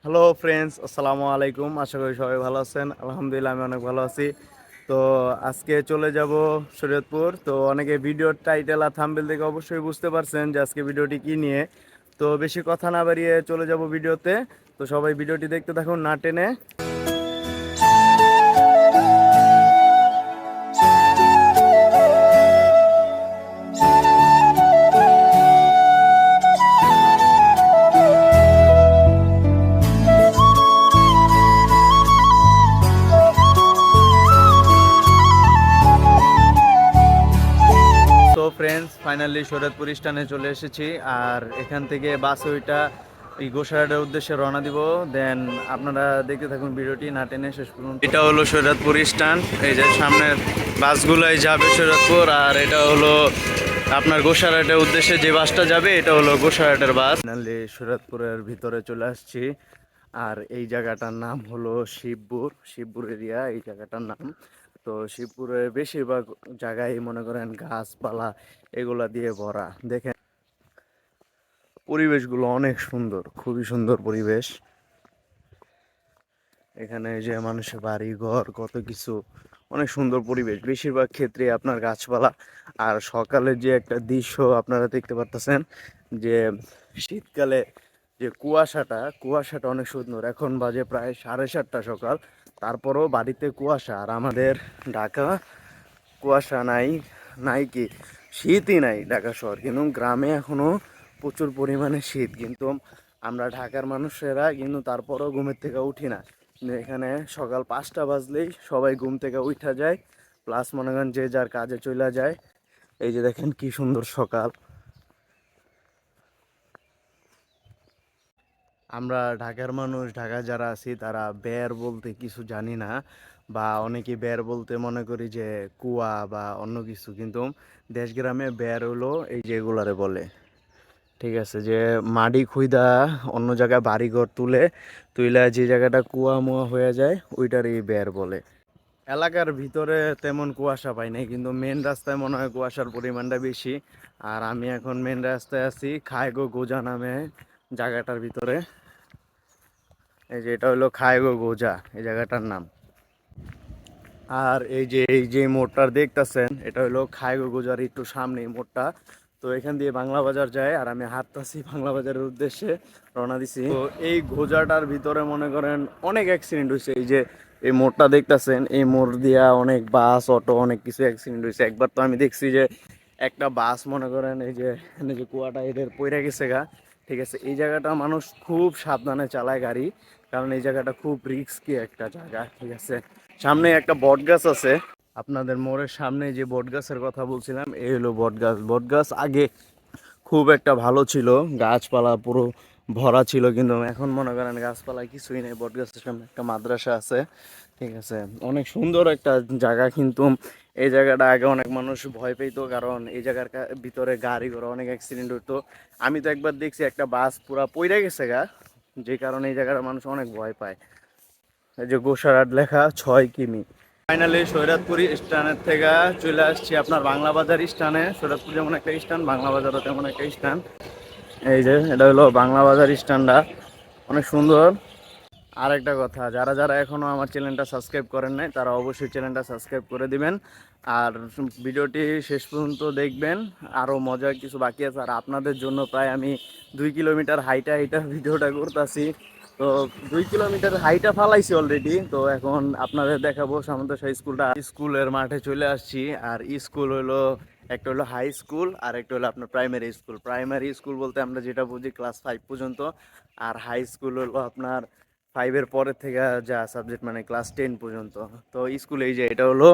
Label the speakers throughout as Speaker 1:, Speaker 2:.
Speaker 1: Hello friends, আসসালামু আলাইকুম। আশা করি সবাই ভালো আছেন। আলহামদুলিল্লাহ, আমি অনেক ভালো আছি। তো আজকে চলে যাব শরীয়তপুর। তো অনেকে ভিডিওর টাইটেল আর থাম্বনেল দেখে অবশ্যই বুঝতে পারছেন যে আজকে ভিডিওটি কি নিয়ে। তো বেশি কথা না বাড়িয়ে চলে যাব ভিডিওতে। তো সবাই ভিডিওটি দেখতে থাকুন না টেনে। তো ফ্রেন্ডস, ফাইনালি শরীয়তপুর স্ট্যান্ডে চলে এসেছি। আর এখান থেকে বাসে ওইটা এই গোসাইহাটের উদ্দেশ্যে রওনা দিব। দেন আপনারা দেখতে থাকুন ভিডিওটি না টেনে শেষ পর্যন্ত। এটা হলো শরীয়তপুর স্ট্যান্ড। এই যে সামনের বাসগুলোই যাবে শরীয়তপুর, আর এটা হলো আপনার গোসাইহাটের উদ্দেশ্যে যে বাসটা যাবে এটা হলো গোসাইহাটের বাস। ফাইনালি শরীয়তপুরের ভিতরে চলে আসছি। আর এই জায়গাটার নাম হলো শিবপুর এরিয়া এই জায়গাটার নাম। তো শিবপুরের বেশিরভাগ জায়গায় মনে করেন গাছপালা এগুলা দিয়ে ভরা। দেখেন পরিবেশগুলো অনেক সুন্দর, খুবই সুন্দর পরিবেশ। এখানে যে মানুষের বাড়ি ঘর কত কিছু, অনেক সুন্দর পরিবেশ। বেশিরভাগ ক্ষেত্রে আপনার গাছপালা। আর সকালে যে একটা দৃশ্য আপনারা দেখতে পারতেছেন যে শীতকালে যে কুয়াশাটা অনেক সুন্দর। এখন বাজে প্রায় 7:30 সকাল, তারপরও বাড়িতে কুয়াশা। আর আমাদের ঢাকা কুয়াশা নাই, নাই কি শীতই নাই ঢাকা শহর, কিন্তু গ্রামে এখনো প্রচুর পরিমাণে শীত। কিন্তু আমরা ঢাকার মানুষেরা কিন্তু তারপরও ঘুমের থেকে উঠি না। কিন্তু এখানে সকাল 5টা বাজলেই সবাই ঘুম থেকে উঠা যায়, প্লাস মনে করেন যে যার কাজে চলে যায়। এই যে দেখেন কি সুন্দর সকাল। আমরা ঢাকার মানুষ, ঢাকা যারা আছি তারা বের বলতে কিছু জানি না, বা অনেকে বের বলতে মনে করি যে কুয়া বা অন্য কিছু। কিন্তু দেশ গ্রামে বের হলো এই যে এগুলারে বলে। ঠিক আছে, যে মাটি খুইদা অন্য জায়গায় বাড়িঘর তুইলা যে জায়গাটা কুয়া মুয়া হয়ে যায় ওইটারই বের বলে। এলাকার ভিতরে তেমন কুয়াশা পাই নাই, কিন্তু মেন রাস্তায় মনে হয় কুয়াশার পরিমাণটা বেশি। আর আমি এখন মেন রাস্তায় আছি খায়গো গোজা নামে জায়গাটার ভিতরে। এই যে এটা হলো খায়গো গোজা এই জায়গাটার নাম। আর এই যে মোড়টা দেখতাছেন এটা হলো খায়গো গোজার একটু সামনে মোড়টা। তো এখান দিয়ে বাংলা বাজার যায়, আর আমি হাঁটতাছি বাংলা বাজারের উদ্দেশ্যে রওনা দিছি। তো এই গোজাটার ভিতরে মনে করেন অনেক অ্যাক্সিডেন্ট হয়েছে। এই যে এই মোড়টা দেখতাছেন, এই মোড় দিয়া অনেক বাস অটো অনেক কিছু অ্যাক্সিডেন্ট হয়েছে। একবার তো আমি দেখছি যে একটা বাস মনে করেন এই যে কুয়াটা এদের পইরা গেছে গা। ঠিক আছে, এই জায়গাটা মানুষ খুব সাবধানে চালায় গাড়ি, কারণ এই জায়গাটা খুব রিস্কি একটা জায়গা। ঠিক আছে, সামনে একটা বট গাছ আছে। আপনাদের মোড়ের সামনে যে বট গাছের কথা বলছিলাম, এই হলো বট গাছ। বট গাছ আগে খুব একটা ভালো ছিল, গাছপালা পুরো ভরা ছিল, কিন্তু এখন মনে করেন গাছপালায় কিছুই নেই। বট গাছের সামনে একটা মাদ্রাসা আছে। ঠিক আছে, অনেক সুন্দর একটা জায়গা। কিন্তু এই জায়গাটা আগে অনেক মানুষ ভয় পেতো, কারণ এই জায়গার ভিতরে গাড়ি ঘোড়া অনেক অ্যাক্সিডেন্ট হতো। আমি তো একবার দেখছি একটা বাস পুরা পইরা গেছে গা, যে কারণে এই জায়গার মানুষ অনেক ভয় পায়। এই যে গোসারাট লেখা 6 কিমি। ফাইনালি সৈরাতপুরি স্ট্যান্ডের থেকে চলে আসছি আপনার বাংলা বাজার স্ট্যান্ডে। সৈরাতপুর যেমন একটা স্ট্যান্ড, বাংলা বাজারও তেমন একটা স্ট্যান্ড। এই যে এটা হলো বাংলা বাজার স্ট্যান্ডটা, অনেক সুন্দর। আর একটা কথা, যারা যারা এখনও আমার চ্যানেলটা সাবস্ক্রাইব করেন নাই তারা অবশ্যই চ্যানেলটা সাবস্ক্রাইব করে দিবেন। আর ভিডিওটি শেষ পর্যন্ত দেখবেন, আরও মজার কিছু বাকি আছে। আর আপনাদের জন্য প্রায় আমি 2 কিলোমিটার হাইটা ভিডিওটা করতেছি। তো 2 কিলোমিটার হাইটা ফালাইছি অলরেডি। তো এখন আপনাদের দেখাবো সামন্ত শাহ স্কুলের মাঠে চলে আসছি। আর স্কুল হলো একটা হলো হাই স্কুল, আর একটা হলো আপনার প্রাইমারি স্কুল। প্রাইমারি স্কুল বলতে আমরা যেটা বুঝি ক্লাস 5 পর্যন্ত, আর হাই স্কুল হলো আপনার 5-এর পরের থেকে যা সাবজেক্ট, মানে ক্লাস 10 পর্যন্ত। তো স্কুল এই যে এটা হলো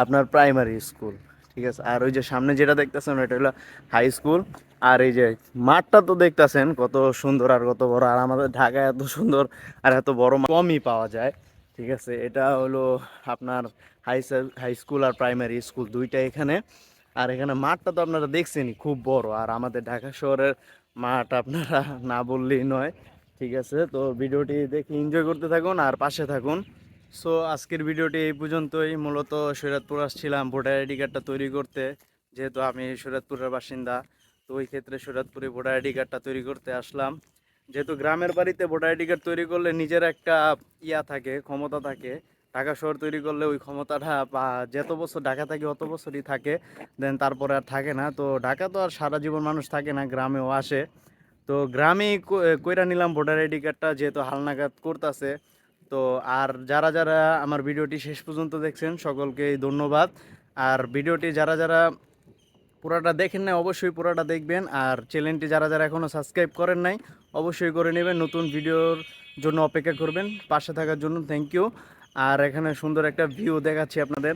Speaker 1: আপনার প্রাইমারি স্কুল। ঠিক আছে, আর ওই যে সামনে যেটা দেখতেছেন এটা হলো হাই স্কুল। আর এই যে মাঠটা তো দেখতেছেন কত সুন্দর আর কত বড়। আর আমাদের ঢাকায় এত সুন্দর আর এত বড় মাঠ কমই পাওয়া যায়। ঠিক আছে, এটা হলো আপনার হাই হাই স্কুল আর প্রাইমারি স্কুল দুইটা এখানে। আর এখানে মাঠটা তো আপনারা দেখছেনই খুব বড়। আর আমাদের ঢাকা শহরের মাঠ আপনারা না বললেই নয়। ঠিক আছে, তো ভিডিওটি দেখে এনজয় করতে থাকুন আর পাশে থাকুন। সো আজকের ভিডিওটি এই পর্যন্তই। মূলত শরীয়তপুর আসছিলাম ভোটার আইডি কার্ডটা তৈরি করতে, যেহেতু আমি শরীয়তপুরের বাসিন্দা। তো ওই ক্ষেত্রে শরীয়তপুরে ভোটার আইডি কার্ডটা তৈরি করতে আসলাম। যেহেতু গ্রামের বাড়িতে ভোটার আইডি কার্ড তৈরি করলে নিজের একটা ইয়া থাকে, ক্ষমতা থাকে। ঢাকা শহর তৈরি করলে ওই ক্ষমতাটা বা যত বছর ঢাকা থাকে অত বছরই থাকে, দেন তারপরে আর থাকে না। তো ঢাকা তো আর সারা জীবন মানুষ থাকে না, গ্রামেও আসে। তো গ্রামেই কইরা নিলাম ভোটার আইডি কার্ডটা, যেহেতু হালনাগাদ করতেছে। তো আর যারা যারা আমার ভিডিওটি শেষ পর্যন্ত দেখছেন সকলকে ধন্যবাদ। আর ভিডিওটি যারা যারা পুরাটা দেখেন নাই অবশ্যই পুরাটা দেখবেন, আর চ্যানেলটি যারা যারা এখনও সাবস্ক্রাইব করেন নাই অবশ্যই করে নেবেন। নতুন ভিডিওর জন্য অপেক্ষা করবেন, পাশে থাকার জন্য থ্যাংক ইউ। আর এখানে সুন্দর একটা ভিউ দেখাচ্ছি আপনাদের।